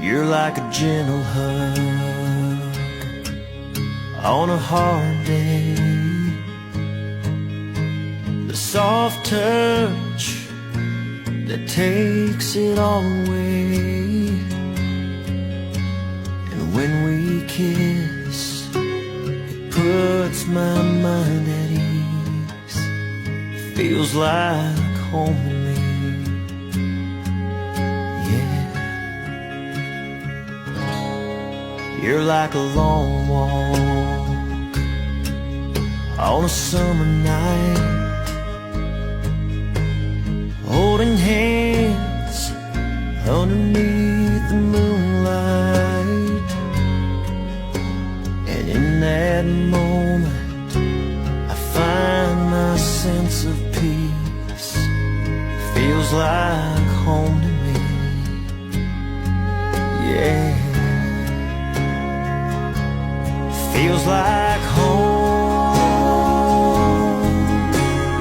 You're like a gentle hug on a hard day, the soft touch that takes it all away. And when we kiss, it puts my mind at ease. Feels like home to me. You're like a long walk on a summer night, holding hands underneath the moonlight. And in that moment I find my sense of peace. Feels like home to me. Yeah, feels like home.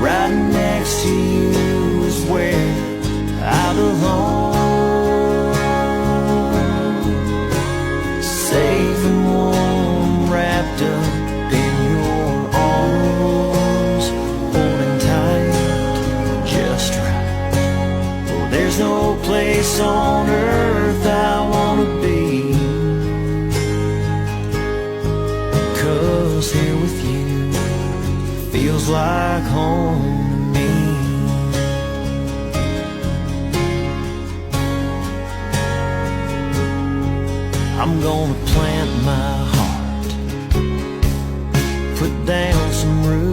Right next to you is where I belong. Safe and warm, wrapped up in your arms, holding tight, just right. Oh, there's no place on earth I wanna be, 'cause here with you feels like home to me. I'm gonna plant my heart, put down some roots,